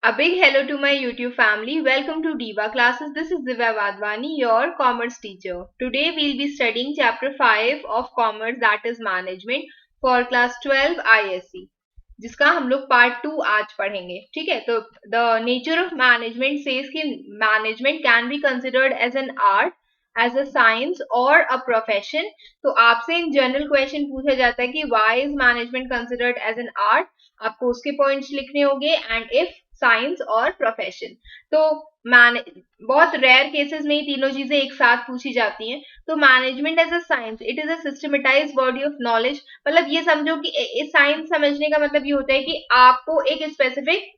A big hello to my YouTube family. Welcome to Diva Classes. This is Divya Vadvani, your commerce teacher. Today we'll be studying chapter 5 of commerce, that is management, for class 12 ISC, जिसका हम लोग part 2 आज पढ़ेंगे. ठीक है, तो the nature of management says कि management can be considered as an art, as a science or a profession. तो आपसे इन जनरल क्वेश्चन पूछा जाता है कि why is management considered as an art. आपको उसके पॉइंट्स लिखने होंगे एंड इफ साइंस और प्रोफेशन. तो बहुत रेयर केसेस में ही तीनों चीजें एक साथ पूछी जाती हैं. तो management as a science, it is a systematize body of knowledge. मतलब ये समझो कि इस साइंस समझने का मतलब ये होता है कि आपको एक स्पेसिफिक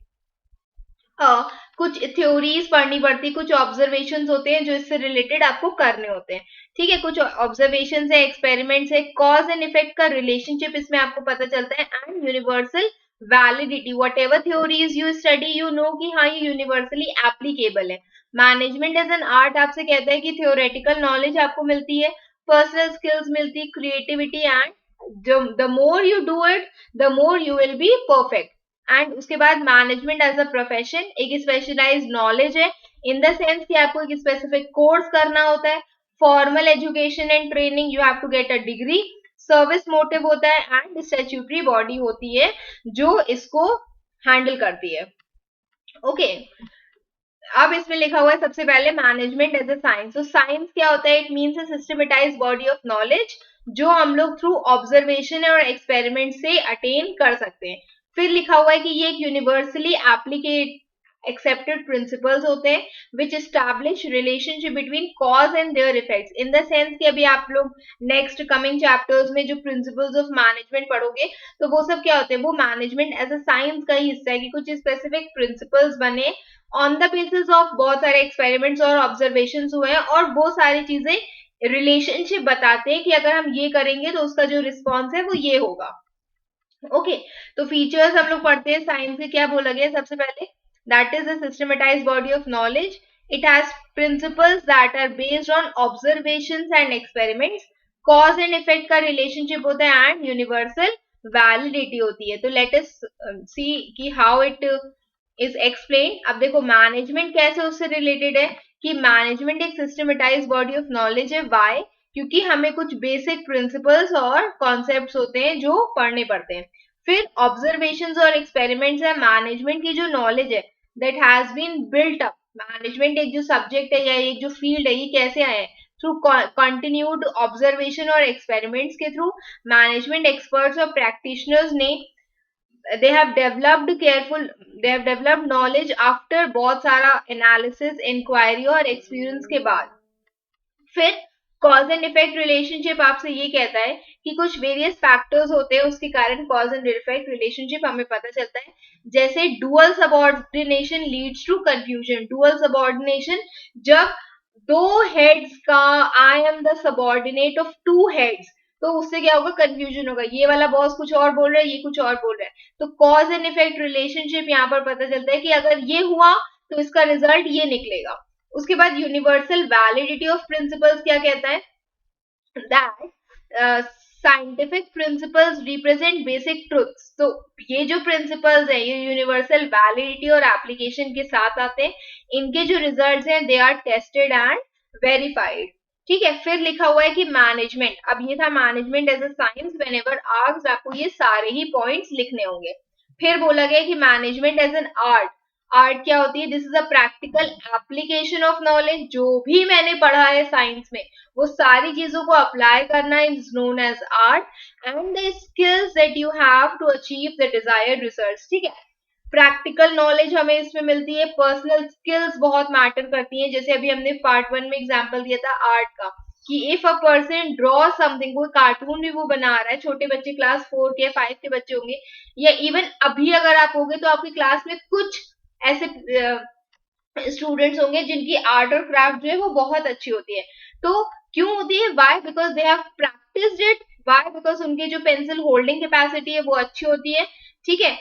कुछ थ्योरीज पढ़नी पड़ती, कुछ ऑब्जर्वेशंस होते हैं जो इससे रिलेटेड आपको करने होते हैं. ठीक है, कुछ ऑब्जर्वेशंस है, एक्सपेरिमेंट्स है, कॉज एंड इफेक्ट का रिलेशनशिप इसमें आपको पता चलता है and universal validity. What ever theories you study, you know कि हाँ ये यूनिवर्सली एप्लीकेबल है. मैनेजमेंट एज एन आर्ट आपसे कहता है कि थ्योरेटिकल नॉलेज आपको मिलती है, पर्सनल स्किल्स मिलती है, creativity and the more you do it the more you will be perfect. And उसके बाद मैनेजमेंट एज अ प्रोफेशन एक स्पेशलाइज नॉलेज है इन द सेंस कि आपको एक स्पेसिफिक कोर्स करना होता है, formal education and training, you have to get a degree, service motive होता है एंड स्टैट्यूटरी बॉडी होती है जो इसको हैंडल करती है. ओके, अब इसमें लिखा हुआ है सबसे पहले मैनेजमेंट एज अ साइंस. तो साइंस क्या होता है? It means a systematize body of knowledge जो हम लोग थ्रू ऑब्जर्वेशन और एक्सपेरिमेंट से अटेन कर सकते हैं. फिर लिखा हुआ है कि ये एक यूनिवर्सली एप्लीकेट accepted principles होते हैं which establish relationship between cause and their effects. in the sense कि अभी आप लोग next coming chapters में जो principles of management पढ़ोगे तो वो सब क्या होते हैं, वो management as a science का ही हिस्सा है कि कुछ specific principles बने on the basis of बहुत सारे experiments और observations हुए हैं और वो सारी चीजें रिलेशनशिप बताते हैं कि अगर हम ये करेंगे तो उसका जो रिस्पॉन्स है वो ये होगा. ओके तो फीचर्स हम लोग पढ़ते हैं साइंस के. क्या बोला गया सबसे पहले? That is a systematized body of knowledge. It has principles that are based on observations and experiments. Cause and effect का रिलेशनशिप होता है एंड यूनिवर्सल वैलिडिटी होती है. तो लेट अस सी कि हाउ इट इज एक्सप्लेन. अब देखो मैनेजमेंट कैसे उससे रिलेटेड है कि मैनेजमेंट एक सिस्टमेटाइज बॉडी ऑफ नॉलेज है. वाई? क्योंकि हमें कुछ बेसिक प्रिंसिपल्स और कॉन्सेप्ट्स होते हैं जो पढ़ने पड़ते हैं. फिर ऑब्जर्वेशंस और एक्सपेरिमेंट्स है. मैनेजमेंट की जो नॉलेज है that has been built up. Management एक जो सब्जेक्ट है या एक जो फील्ड है ये कैसे आया है? थ्रू कंटिन्यूड ऑब्जर्वेशन और एक्सपेरिमेंट्स के थ्रू मैनेजमेंट एक्सपर्ट्स और प्रैक्टिशनर्स ने they have developed knowledge after बहुत सारा एनालिसिस, इंक्वायरी और एक्सपीरियंस के बाद. फिर कॉज एंड इफेक्ट रिलेशनशिप आपसे ये कहता है कि कुछ वेरियस फैक्टर्स होते हैं उसके कारण कॉज एंड इफेक्ट रिलेशनशिप हमें पता चलता है. जैसे dual subordination leads to confusion. Dual subordination जब दो हेड्स का I am the subordinate of two heads, तो उससे क्या होगा? कंफ्यूजन होगा. ये वाला बॉस कुछ और बोल रहा है, ये कुछ और बोल रहा है. तो कॉज एंड इफेक्ट रिलेशनशिप यहाँ पर पता चलता है कि अगर ये हुआ तो इसका रिजल्ट ये निकलेगा. उसके बाद यूनिवर्सल वैलिडिटी ऑफ प्रिंसिपल्स क्या कहता है? That scientific principles represent basic truths. तो ये जो प्रिंसिपल्स है ये यूनिवर्सल वैलिडिटी और एप्लीकेशन के साथ आते हैं. इनके जो रिजल्ट्स हैं they are tested and verified. ठीक है, फिर लिखा हुआ है कि मैनेजमेंट. अब ये था management as a science. Whenever asked आपको ये सारे ही पॉइंट्स लिखने होंगे. फिर बोला गया कि management as an art. Art क्या होती है? This is a practical application of knowledge. जो भी मैंने पढ़ा है साइंस में वो सारी चीजों को अप्लाई करना is known as art and the skills that you have to achieve the desired results. ठीक है, प्रैक्टिकल नॉलेज हमें इसमें मिलती है. पर्सनल स्किल्स बहुत मैटर करती हैं. जैसे अभी हमने पार्ट 1 में एग्जांपल दिया था आर्ट का कि if a person draw something, कोई कार्टून भी वो बना रहा है, छोटे बच्चे क्लास 4 के 5 के बच्चे होंगे या इवन अभी अगर आप होंगे तो आपकी क्लास में कुछ ऐसे स्टूडेंट्स होंगे जिनकी आर्ट और क्राफ्ट जो है वो बहुत अच्छी होती है. तो क्यों होती है? Why? Because they have practised it. Why? Because उनकी जो पेंसिल होल्डिंग कैपेसिटी है वो अच्छी होती है. ठीक है,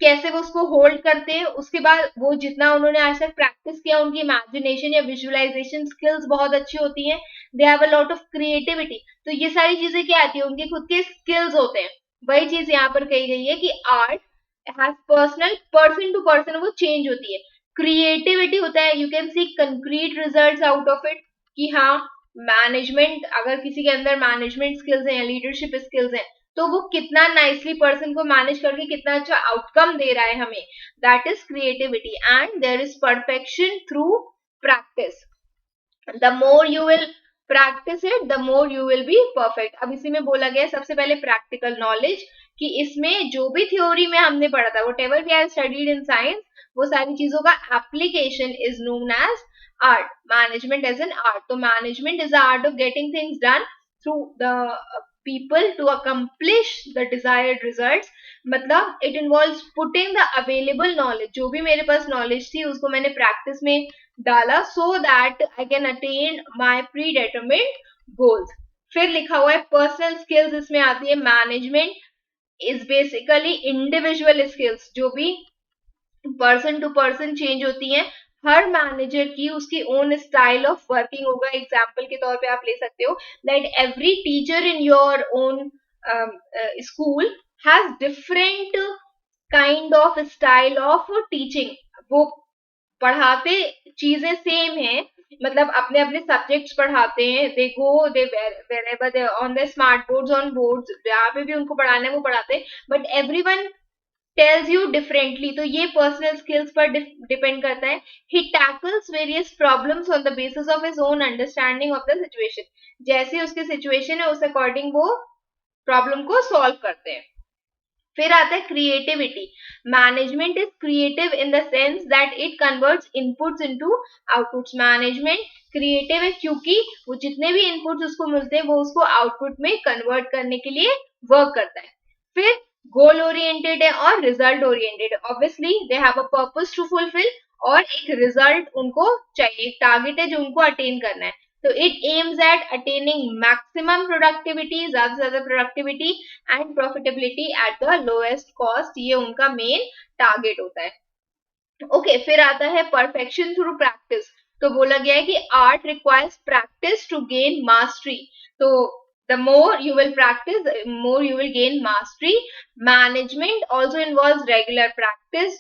कैसे वो उसको होल्ड करते हैं, उसके बाद वो जितना उन्होंने आज तक प्रैक्टिस किया उनकी इमेजिनेशन या विजुअलाइजेशन स्किल्स बहुत अच्छी होती हैं. दे have a lot of creativity. तो ये सारी चीजें क्या आती है? उनके खुद के स्किल्स होते हैं. वही चीज यहाँ पर कही गई है कि art has personal, person to person वो चेंज होती है. क्रिएटिविटी होता है, you can see concrete results out of it, कि हाँ मैनेजमेंट, अगर किसी के अंदर मैनेजमेंट स्किल्स हैं, लीडरशिप स्किल्स हैं, तो वो कितना नाइसली पर्सन को मैनेज करके कितना अच्छा आउटकम दे रहा है हमें. That is creativity. And there is perfection through practice. The more you will practise it the more you will be perfect. अब इसी में बोला गया है सबसे पहले प्रैक्टिकल नॉलेज, कि इसमें जो भी थ्योरी में हमने पढ़ा था, whatever we have studied in science, वो सारी चीजों का application is known as art. Management as an art. तो management is the art of getting things done through the people to accomplish the desired results. मतलब it involves putting the available knowledge, जो भी मेरे पास knowledge थी उसको मैंने practice में डाला, so that I can attain my predetermined goals. फिर लिखा हुआ है personal skills, इसमें आती है management is basically individual skills, जो भी पर्सन टू पर्सन चेंज होती हैं. हर मैनेजर की उसकी ओन स्टाइल ऑफ वर्किंग होगा. एग्जाम्पल के तौर पे आप ले सकते हो that every teacher in your own school has different kind of style of teaching. वो पढ़ाते चीजें सेम है, मतलब अपने अपने सब्जेक्ट्स पढ़ाते हैं. They go they wherever they on the smart boards, on boards जहाँ पे भी उनको पढ़ाना है वो पढ़ाते हैं, but everyone tells you differently. तो ये पर्सनल स्किल्स पर डिपेंड करता है. he tackles various problems on the basis of his own understanding of the situation. जैसे उसकी सिचुएशन है उस अकॉर्डिंग वो प्रॉब्लम को सॉल्व करते हैं. फिर आता है creativity. Management is creative in the sense that it converts inputs into outputs. Management creative है क्योंकि वो जितने भी इनपुट्स उसको मिलते हैं वो उसको आउटपुट में कन्वर्ट करने के लिए वर्क करता है. फिर गोल ओरिएंटेड है और result oriented. Obviously they have a purpose to fulfil, और एक रिजल्ट उनको चाहिए, एक टारगेट है जो उनको अटेन करना है. तो it aims at attaining maximum productivity, ज्यादा से ज्यादा productivity and profitability at the lowest cost. ये उनका मेन टारगेट होता है. ओके, फिर आता है परफेक्शन थ्रू प्रैक्टिस. तो बोला गया है कि art requires practice to gain mastery. तो the more you will practice, the more you will gain mastery. Management also involves regular practice.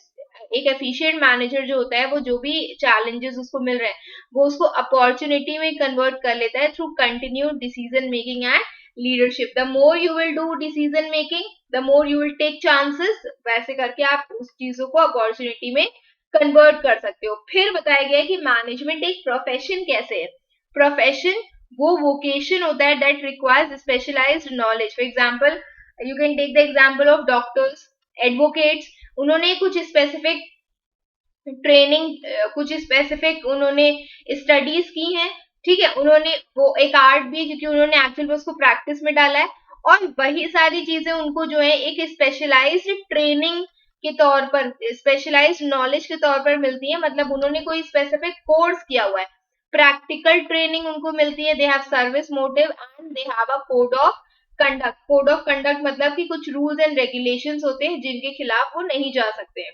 एक एफिशिएंट मैनेजर जो होता है वो जो भी चैलेंजेस उसको मिल रहे हैं वो उसको अपॉर्चुनिटी में कन्वर्ट कर लेता है through continued decision making and leadership. The more you will do decision making the more you will take chances. वैसे करके आप उस चीजों को अपॉर्चुनिटी में कन्वर्ट कर सकते हो. फिर बताया गया है कि मैनेजमेंट एक प्रोफेशन कैसे है. प्रोफेशन वो वोकेशन होता है that requires specialised knowledge. For example you can take the example of doctors, advocates. उन्होंने कुछ स्पेसिफिक ट्रेनिंग, कुछ स्पेसिफिक उन्होंने स्टडीज की हैं, ठीक है. उन्होंने वो एक आर्ट भी है क्योंकि उन्होंने एक्चुअल में उसको प्रैक्टिस में डाला है, और वही सारी चीजें उनको जो है एक स्पेशलाइज्ड ट्रेनिंग के तौर पर, स्पेशलाइज्ड नॉलेज के तौर पर मिलती है. मतलब उन्होंने कोई स्पेसिफिक कोर्स किया हुआ है. प्रैक्टिकल ट्रेनिंग उनको मिलती है. They have service motive and they have a code of conduct. Code of conduct मतलब कि कुछ रूल्स एंड रेगुलेशंस होते हैं जिनके खिलाफ वो नहीं जा सकते हैं.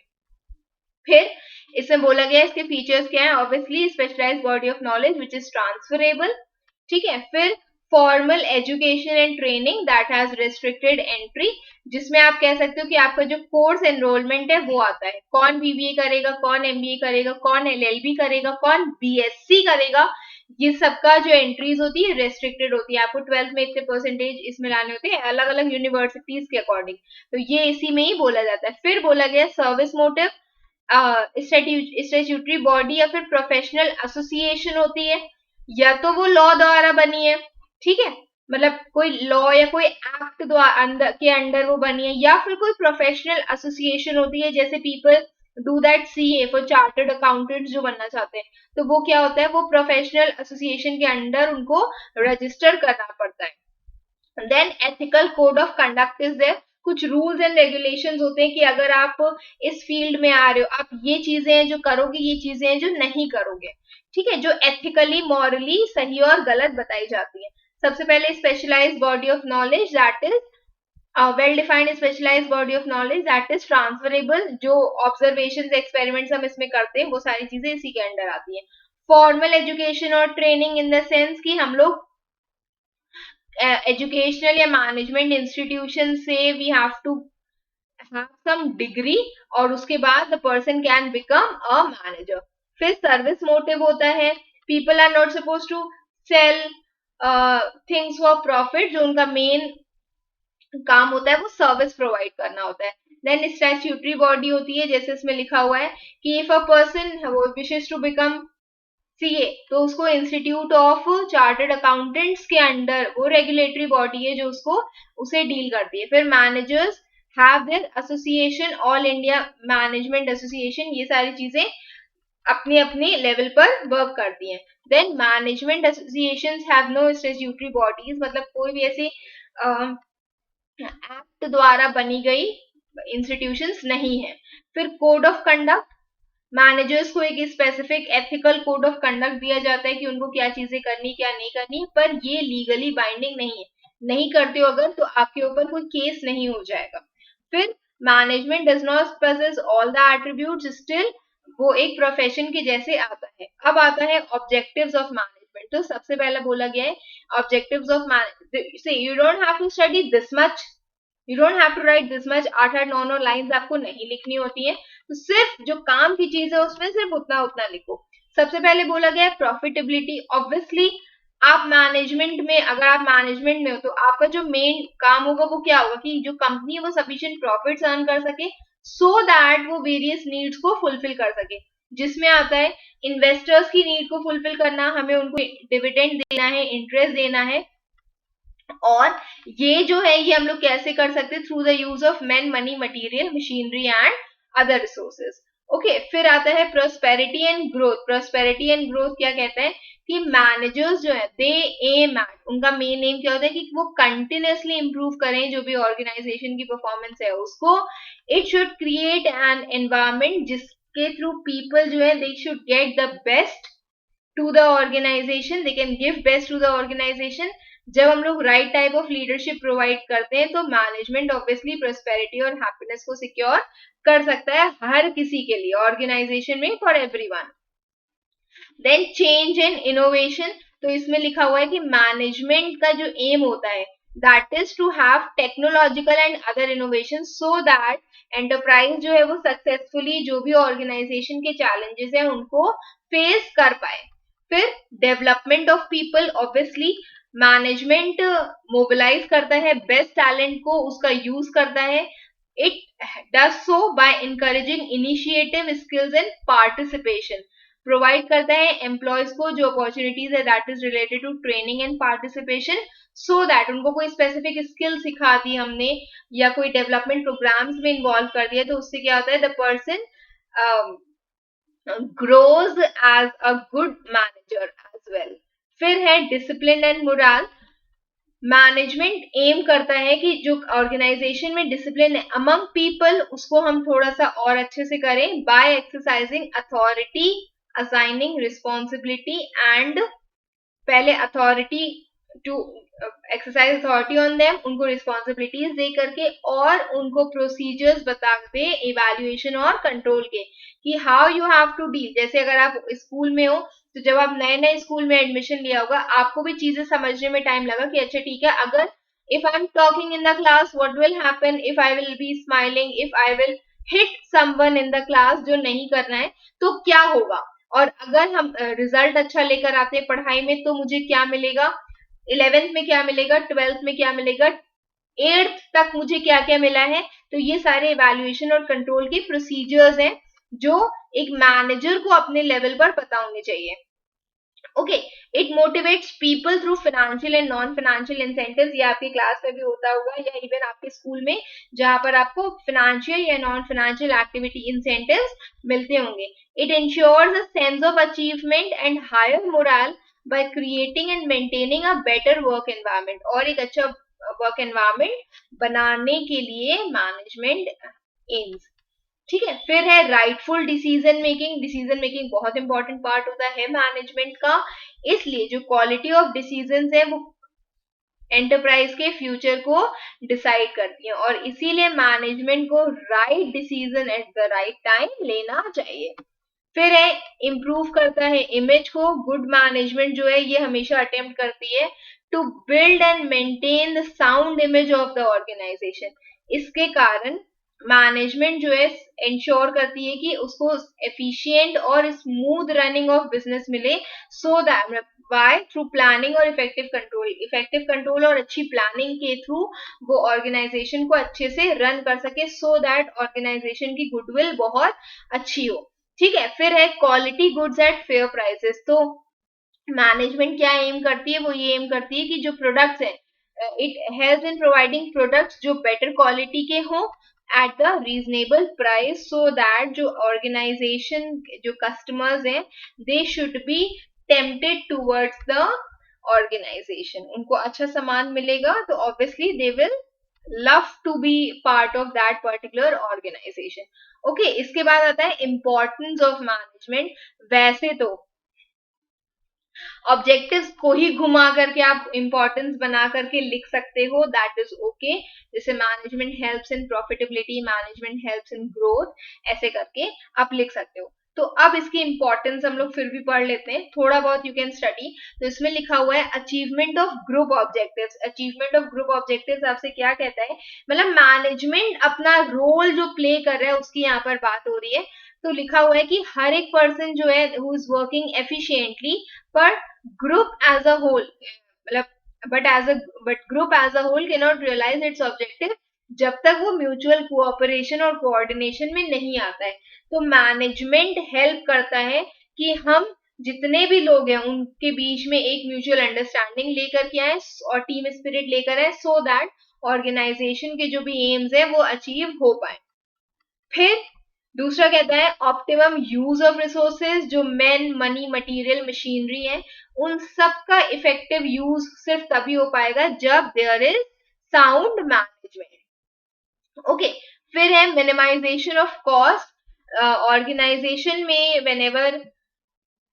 फिर इसमें बोला गया इसके फीचर्स क्या है. Obviously specialised body of knowledge which is transferable, ठीक है. फिर formal education and training that has restricted entry, जिसमें आप कह सकते हो कि आपका जो कोर्स एनरोलमेंट है वो आता है. कौन बीबीए करेगा, कौन एमबीए करेगा, कौन एलएलबी करेगा, कौन बीएससी करेगा, ये सबका जो एंट्रीज होती है रेस्ट्रिक्टेड होती है. आपको 12th में इतने परसेंटेज इसमें लाने होते हैं अलग अलग यूनिवर्सिटीज के अकॉर्डिंग. तो ये इसी में ही बोला जाता है. फिर बोला गया सर्विस मोटिव. स्टैट्यूटरी बॉडी या फिर प्रोफेशनल एसोसिएशन होती है, या तो वो लॉ द्वारा बनी है, ठीक है, मतलब कोई लॉ या कोई एक्ट द्वारा के अंडर वो बनी है, या फिर कोई प्रोफेशनल एसोसिएशन होती है. जैसे people do that CA for chartered accountants जो बनना चाहते हैं, तो वो क्या होता है, वो प्रोफेशनल एसोसिएशन के अंडर उनको रजिस्टर करना पड़ता है. Then ethical code of conduct is there. कुछ रूल्स एंड रेगुलेशंस होते हैं कि अगर आप इस फील्ड में आ रहे हो, आप ये चीजें हैं जो करोगे, ये चीजें हैं जो नहीं करोगे, ठीक है, जो एथिकली मॉरली सही और गलत बताई जाती है. सबसे पहले specialised body of knowledge that is well defined specialised body of knowledge that is transferable. जो ऑब्जर्वेशन एक्सपेरिमेंट्स हम इसमें करते हैं वो सारी चीजें इसी के अंडर आती है. फॉर्मल एजुकेशन और ट्रेनिंग इन द सेंस कि हम लोग एजुकेशनल या मैनेजमेंट इंस्टीट्यूशन से we have to have some degree और उसके बाद the person can become a manager. फिर service motive होता है, people are not supposed to sell things for profit, जो उनका main काम होता है वो सर्विस प्रोवाइड करना होता है. देन स्टैट्यूटरी बॉडी होती है, जैसे इसमें लिखा हुआ है कि इफ अ पर्सन वो विशेस टू बिकम सीए तो उसको इंस्टीट्यूट ऑफ चार्टर्ड अकाउंटेंट्स के अंडर वो रेगुलेटरी बॉडी है जो उसको उसे डील करती है. फिर managers have their association, all India management association, ये सारी चीजें अपने अपने लेवल पर वर्क करती हैं. Then management associations have no statutory bodies, मतलब कोई भी ऐसी एक्ट द्वारा बनी गई इंस्टीट्यूशंस नहीं है. फिर कोड ऑफ कंडक्ट, मैनेजर्स को एक specific ethical code of conduct दिया जाता है कि उनको क्या चीजें करनी क्या नहीं करनी, पर ये लीगली बाइंडिंग नहीं है. नहीं करते हो अगर तो आपके ऊपर कोई केस नहीं हो जाएगा. फिर management does not possess all the attributes, still वो एक प्रोफेशन के जैसे आता है. अब आता है ऑब्जेक्टिव्स ऑफ मैनेजमेंट. तो सबसे पहला बोला गया है objectives of management. So you don't have to study this much, you don't have to write this much. 8-9 lines आपको नहीं लिखनी होती है, तो सिर्फ जो काम की चीज है उसमें सिर्फ उतना उतना लिखो. सबसे पहले बोला गया है प्रॉफिटेबिलिटी. ऑब्वियसली आप मैनेजमेंट में, अगर आप मैनेजमेंट में हो तो आपका जो मेन काम होगा वो क्या होगा कि जो कंपनी है वो सफिशिएंट प्रॉफिट्स अर्न कर सके सो दैट वो वेरियस नीड्स को फुलफिल कर सके, जिसमें आता है इन्वेस्टर्स की नीड को फुलफिल करना, हमें उनको डिविडेंड देना है, इंटरेस्ट देना है. और ये जो है ये हम लोग कैसे कर सकते हैं, through the use of man, money, material, machinery and other resources. Okay, फिर आता है prosperity and growth. Prosperity and growth क्या कहता है कि मैनेजर्स जो है दे एम एट, उनका मेन एम क्या होता है कि वो कंटिन्यूअसली इंप्रूव करें जो भी ऑर्गेनाइजेशन की परफॉर्मेंस है उसको. It should create an environment जिसके थ्रू पीपल जो है they should get the best to the organisation, they can give best to the organisation. जब हम लोग right type of leadership provide करते हैं तो मैनेजमेंट ऑब्वियसली प्रोस्पेरिटी और हैप्पीनेस को सिक्योर कर सकता है हर किसी के लिए ऑर्गेनाइजेशन में, for everyone. Then change and innovation. तो इसमें लिखा हुआ है कि मैनेजमेंट का जो एम होता है that is to have technological and other innovation so that enterprise जो है वो सक्सेसफुली जो भी ऑर्गेनाइजेशन के चैलेंजेस है उनको फेस कर पाए. फिर development of people. Obviously management mobilise करता है बेस्ट टैलेंट को, उसका यूज करता है. It does so by encouraging initiative, skills and participation. Provide करता है एम्प्लॉयज को जो अपॉर्चुनिटीज है that is related to training and participation, so that उनको कोई स्पेसिफिक स्किल सिखा दी हमने या कोई डेवलपमेंट प्रोग्राम्स में इन्वॉल्व कर दिया तो उससे क्या होता है the person grows as a good manager as well. फिर है discipline and morale. Management aim करता है कि जो ऑर्गेनाइजेशन में डिसिप्लिन है अमंग पीपल उसको हम थोड़ा सा और अच्छे से करें by exercising authority, assigning responsibility and, पहले authority to exercise authority on them, उनको रिस्पॉन्सिबिलिटीज दे करके और उनको प्रोसीजर्स बता दे इवैल्यूएशन और कंट्रोल के कि how you have to deal. जैसे अगर आप स्कूल में हो तो जब आप नए नए स्कूल में एडमिशन लिया होगा आपको भी चीजें समझने में टाइम लगा कि अच्छा ठीक है, अगर if I am talking in the class what will happen, if I will be smiling, if I will hit someone in the class, जो नहीं करना है तो क्या होगा. और अगर हम रिजल्ट अच्छा लेकर आते हैं पढ़ाई में तो मुझे क्या मिलेगा, 11th में क्या मिलेगा, 12th में क्या मिलेगा, 8th तक मुझे क्या क्या मिला है. तो ये सारे इवैल्यूएशन और कंट्रोल के प्रोसीजर्स हैं जो एक मैनेजर को अपने लेवल पर पता होने चाहिए. Okay, it motivates people through financial and non financial incentives. ये आपकी क्लास में भी होता होगा या इवन आपके स्कूल में जहां पर आपको फाइनेंशियल या नॉन फाइनेंशियल एक्टिविटी इंसेंटिव्स मिलते होंगे. It ensures a sense of achievement and higher morale by creating and maintaining a better work environment. और एक अच्छा वर्क एनवायरमेंट बनाने के लिए मैनेजमेंट एम्स. ठीक है, फिर है rightful decision making. Decision making बहुत इंपॉर्टेंट पार्ट होता है मैनेजमेंट का, इसलिए जो क्वालिटी ऑफ डिसीजन है वो एंटरप्राइज के फ्यूचर को डिसाइड करती है और इसीलिए मैनेजमेंट को right decision at the right time लेना चाहिए. फिर है इम्प्रूव करता है इमेज को. गुड मैनेजमेंट जो है ये हमेशा अटेम्प्ट करती है to build and maintain the sound image of the organisation. इसके कारण मैनेजमेंट जो है इंश्योर करती है कि उसको एफिशिएंट और स्मूथ रनिंग ऑफ बिजनेस मिले, so that by through planning और इफेक्टिव कंट्रोल और अच्छी प्लानिंग के थ्रू वो ऑर्गेनाइजेशन को अच्छे से रन कर सके, सो दैट ऑर्गेनाइजेशन की गुडविल बहुत अच्छी हो। ठीक है, फिर है quality goods at fair prices. तो मैनेजमेंट क्या एम करती है, वो ये एम करती है कि जो प्रोडक्ट्स है, it help in providing products जो बेटर क्वालिटी के हों at the reasonable price, so that जो ऑर्गेनाइजेशन जो कस्टमर्स हैं they should be tempted towards the organisation. उनको अच्छा सामान मिलेगा तो obviously they will love to be part of that particular organisation. Okay, इसके बाद आता है इंपॉर्टेंस ऑफ मैनेजमेंट। वैसे तो ऑब्जेक्टिव्स को ही घुमा करके आप इंपॉर्टेंस बना करके लिख सकते हो, दैट इज ओके। जैसे management helps in profitability, management helps in growth, ऐसे करके आप लिख सकते हो। तो अब इसकी इंपॉर्टेंस हम लोग फिर भी पढ़ लेते हैं, थोड़ा बहुत यू कैन स्टडी। तो इसमें लिखा हुआ है achievement of group objectives. Achievement of group objectives आपसे क्या कहता है, मतलब मैनेजमेंट अपना रोल जो प्ले कर रहा है उसकी यहाँ पर बात हो रही है। तो लिखा हुआ है कि हर एक पर्सन जो है हु इज वर्किंग एफिशिएंटली, पर group as a whole, मतलब but group as a whole cannot realize its objective जब तक वो म्यूचुअल कोऑपरेशन और कोऑर्डिनेशन में नहीं आता है। तो मैनेजमेंट हेल्प करता है कि हम जितने भी लोग हैं उनके बीच में एक म्यूचुअल अंडरस्टैंडिंग लेकर के आए और टीम स्पिरिट लेकर आए, सो दैट ऑर्गेनाइजेशन के जो भी एम्स है वो अचीव हो पाए। फिर दूसरा कहता है ऑप्टिमम यूज ऑफ रिसोर्सेज, जो मैन, मनी, मटेरियल, मशीनरी है, उन सब का इफेक्टिव यूज सिर्फ तभी हो पाएगा जब there is sound management. Okay, फिर है मिनिमाइजेशन ऑफ कॉस्ट। ऑर्गेनाइजेशन में whenever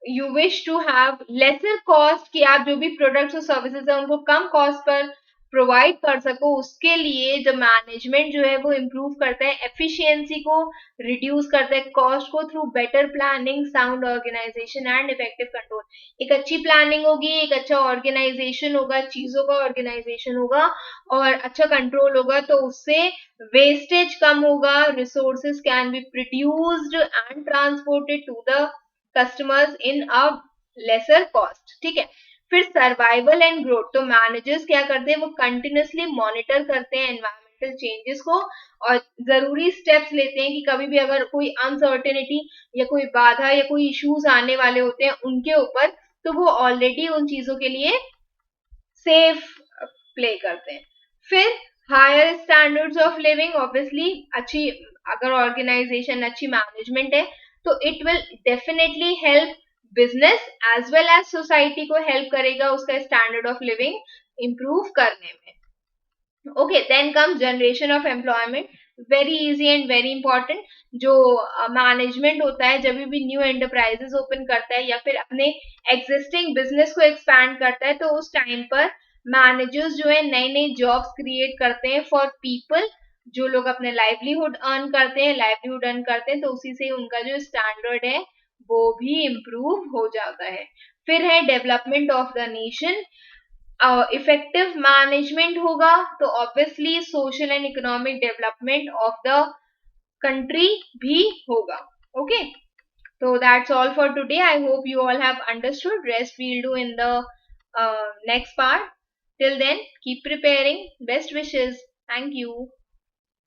you wish to have lesser cost, कि आप जो भी प्रोडक्ट्स और सर्विसेज है उनको कम कॉस्ट पर प्रोवाइड कर सको, उसके लिए जो मैनेजमेंट जो है वो इम्प्रूव करता है एफिशिएंसी को, रिड्यूस करता है कॉस्ट को through better planning, sound organisation and effective control. एक अच्छी प्लानिंग होगी, एक अच्छा ऑर्गेनाइजेशन होगा, चीजों का ऑर्गेनाइजेशन होगा और अच्छा कंट्रोल होगा, तो उससे वेस्टेज कम होगा, resources can be produced and transported to the customers in a lesser cost. ठीक है, फिर सर्वाइवल एंड ग्रोथ। तो मैनेजर्स क्या करते हैं, वो कंटिन्यूसली मॉनिटर करते हैं एनवायरमेंटल चेंजेस को और जरूरी स्टेप्स लेते हैं कि कभी भी अगर कोई अनसर्टेनिटी या कोई बाधा या कोई इश्यूज आने वाले होते हैं उनके ऊपर, तो वो ऑलरेडी उन चीजों के लिए सेफ प्ले करते हैं। फिर higher standards of living, obviously अच्छी अगर ऑर्गेनाइजेशन अच्छी मैनेजमेंट है तो it will definitely help business as well as society को हेल्प करेगा उसका स्टैंडर्ड ऑफ लिविंग इंप्रूव करने में। Okay, then come generation of employment, very easy and very important. जो मैनेजमेंट होता है जब भी न्यू एंटरप्राइजेस ओपन करता है या फिर अपने एग्जिस्टिंग बिजनेस को एक्सपैंड करता है, तो उस टाइम पर मैनेजर्स जो है नई नई जॉब्स क्रिएट करते हैं फॉर पीपल, जो लोग अपने लाइवलीहुड अर्न करते हैं, तो उसी से उनका जो स्टैंडर्ड है वो भी इम्प्रूव हो जाता है। फिर है development of the nation. Effective management होगा तो obviously social and economic development of the country भी होगा। Okay, so that's all for today. I hope you all have understood. Rest we'll do in the next part. Till then, keep preparing. Best wishes. Thank you.